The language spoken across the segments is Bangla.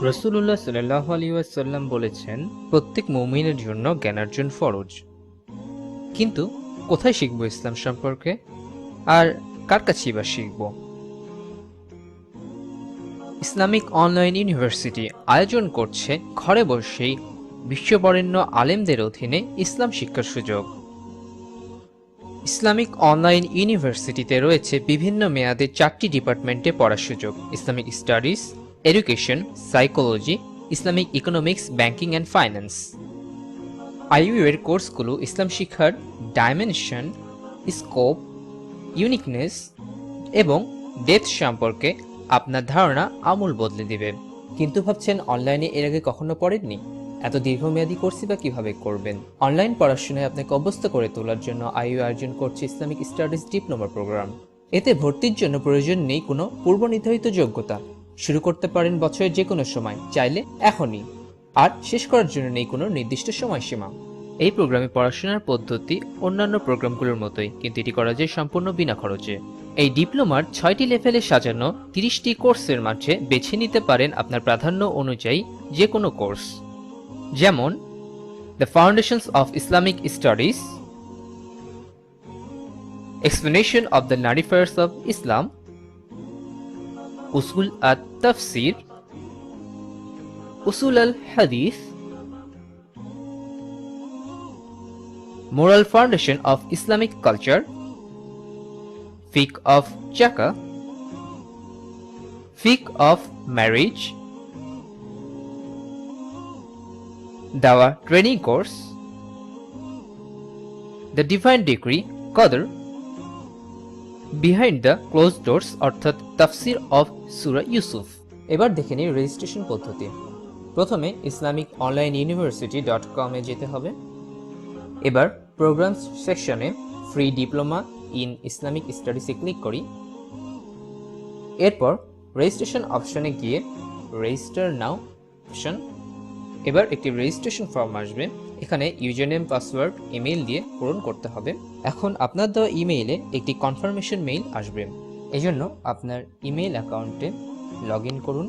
রাসূলুল্লাহ সাল্লাল্লাহু আলাইহি ওয়াসাল্লাম বলেছেন, প্রত্যেক মুমিনের জন্য জ্ঞানার্জন ফরজ। কিন্তু কোথায় শিখব ইসলাম সম্পর্কে, আর কার কাছেই বা শিখব? ইসলামিক অনলাইন ইউনিভার্সিটি আয়োজন করছে ঘরে বসেই বিশ্ববরেণ্য আলেমদের অধীনে ইসলাম শিক্ষার সুযোগ। ইসলামিক অনলাইন ইউনিভার্সিটিতে রয়েছে বিভিন্ন মেয়াদে 4টি ডিপার্টমেন্টে পড়ার সুযোগ: Islamic studies, education, psychology, Islamic economics, banking and finance. IU এর কোর্সগুলো ইসলাম শিক্ষার ডাইমেনশন, স্কোপ, ইউনিকনেস এবং ডেপথ সম্পর্কে আপনার ধারণা আমূল বদলে দিবে। কিন্তু ভাবছেন অনলাইনে এর আগে কখনো পড়েননি? এত দীর্ঘমেয়াদী কোর্সই বা কিভাবে করবেন? অনলাইন পড়াশোনায় আপনাকে অভ্যস্ত করে তোলার জন্য আইইউ আয়োজন করছে ইসলামিক স্টাডিজ ডিপ্লোমা প্রোগ্রাম। এতে ভর্তির জন্য প্রয়োজন নেই কোনো পূর্ব নির্ধারিত যোগ্যতা। শুরু করতে পারেন বছরের যে কোনো সময়, চাইলে এখনই। আর শেষ করার জন্য নেই কোনো নির্দিষ্ট সময়সীমা। এই প্রোগ্রামে পড়াশোনার পদ্ধতি অন্যান্য প্রোগ্রামগুলোর মতোই, কিন্তু এটি করা যায় সম্পূর্ণ বিনা খরচে। এই ডিপ্লোমার 6টি লেভেলে সাজানো 30টি কোর্সের মাঝে বেছে নিতে পারেন আপনার প্রাধান্য অনুযায়ী যে কোনো কোর্স, যেমন the foundations of Islamic studies, explanation of the nullifiers of Islam, উসুল আত তাফসির, উসুল আল হাদিস, moral foundation of Islamic culture, fiqh of zakah, fiqh of marriage, dawa training course, the divine decree qadr, behind the closed doors অর্থাৎ তাফসির অফ সূরা ইউসুফ। এবার দেখে নিই রেজিস্ট্রেশন পদ্ধতি। প্রথমে islamiconlinuniversity.com এ যেতে হবে। এবার প্রোগ্রামস সেকশনে ফ্রি ডিপ্লোমা ইন ইসলামিক স্টাডিজে ক্লিক করি। এরপর রেজিস্ট্রেশন অপশনে গিয়ে রেজিস্টার নাও অপশন। এবার একটি রেজিস্ট্রেশন ফর্ম আসবে, এখানে ইউজার নেম, পাসওয়ার্ড, ইমেইল দিয়ে পূরণ করতে হবে। এখন আপনার দেওয়া ইমেইলে একটি কনফার্মেশন মেইল আসবে, এজন্য আপনার ইমেইল অ্যাকাউন্টে লগ ইন করুন।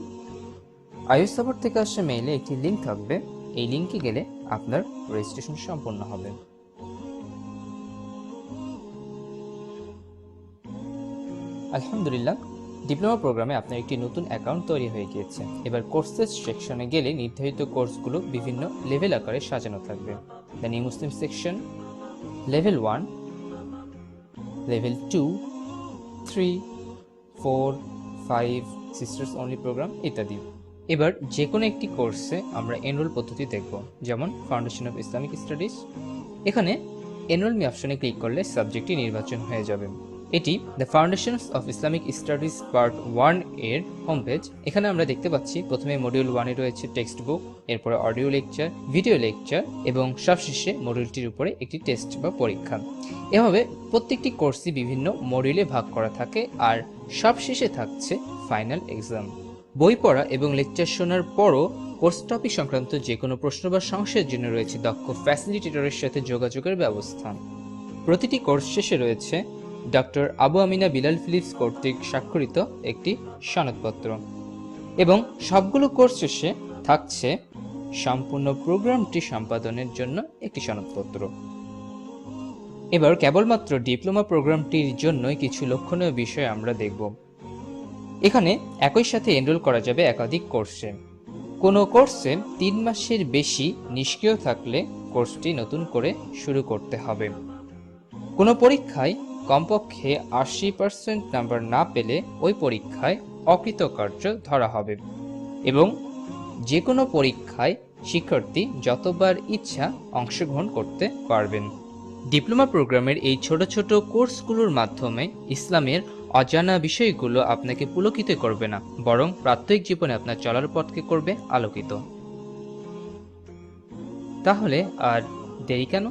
আইএস সার্ভার থেকে আসা মেইলে একটি লিঙ্ক থাকবে, এই লিঙ্কে গেলে আপনার রেজিস্ট্রেশন সম্পন্ন হবে। আলহামদুলিল্লাহ, ডিপ্লোমা প্রোগ্রামে আপনার একটি নতুন অ্যাকাউন্ট তৈরি হয়ে গিয়েছে। এবার কোর্সেস সেকশনে গেলে নির্ধারিত কোর্সগুলো বিভিন্ন লেভেল আকারে সাজানো থাকবে। The new Muslim section, level 1, level 2, 3, 4, 5, sisters only program ইত্যাদি। এবার যে কোনো একটি কোর্সে আমরা এনরোল পদ্ধতি দেখব, যেমন ফাউন্ডেশন অফ ইসলামিক স্টাডিজ। এখানে এনরোল মি অপশনে ক্লিক করলে সাবজেক্টটি নির্বাচন হয়ে যাবে। এটি the foundations of Islamic studies part 1 এর হোম পেজ। এখানে আমরা দেখতে পাচ্ছি প্রথমে মডিউল 1 এ রয়েছে টেক্সট বুক, এরপরে অডিও লেকচার, ভিডিও লেকচার এবং সবশেষে মডিউলটির উপরে একটি টেস্ট বা পরীক্ষা। এভাবে প্রত্যেকটি কোর্সই বিভিন্ন মডিউলে ভাগ করা থাকে, আর সবশেষে থাকছে ফাইনাল এক্সাম। বই পড়া এবং লেকচার শোনার পরও কোর্স টপিক সংক্রান্ত যে কোনো প্রশ্ন বা সংশয়ের জন্য রয়েছে দক্ষ ফ্যাসিলিটেটরের সাথে যোগাযোগের ব্যবস্থা। প্রতিটি কোর্স শেষে রয়েছে ডক্টর আবু আমিনা বিলাল ফিলিপস কর্তৃক স্বাক্ষরিত একটি সনদপত্র, এবং সবগুলো কোর্স শেষে থাকছে সম্পূর্ণ প্রোগ্রামটি সম্পাদনের জন্য একটি সনদপত্র। এবার কেবলমাত্র ডিপ্লোমা প্রোগ্রামটির জন্যই কিছু লক্ষণীয় বিষয় আমরা দেখব। এখানে একই সাথে এনরোল করা যাবে একাধিক কোর্সে। কোনো কোর্সে 3 মাসের বেশি নিষ্ক্রিয় থাকলে কোর্সটি নতুন করে শুরু করতে হবে। কোনো পরীক্ষায় কমপক্ষে 80% নাম্বার না পেলে ওই পরীক্ষায় অকৃতকার্য ধরা হবে, এবং যে কোনো পরীক্ষায় শিক্ষার্থী যতবার ইচ্ছা অংশগ্রহণ করতে পারবেন। ডিপ্লোমা প্রোগ্রামের এই ছোট ছোট কোর্সগুলোর মাধ্যমে ইসলামের অজানা বিষয়গুলো আপনাকে পুলকিত করবে না, বরং প্রাত্যহিক জীবনে আপনার চলার পথকে করবে আলোকিত। তাহলে আর দেরি কেন?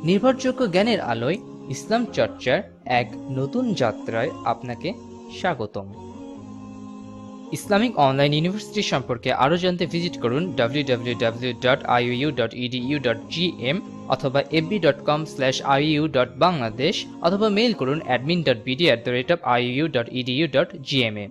নির্ভরযোগ্য জ্ঞানের আলোয় ইসলাম চর্চার এক নতুন যাত্রায় আপনাকে স্বাগতম। ইসলামিক অনলাইন ইউনিভার্সিটি সম্পর্কে আরও জানতে ভিজিট করুন www.iuu.edu.gm অথবা fb.com/iuu.bangladesh অথবা মেইল করুন admin.bd@iuu.edu.gm এ।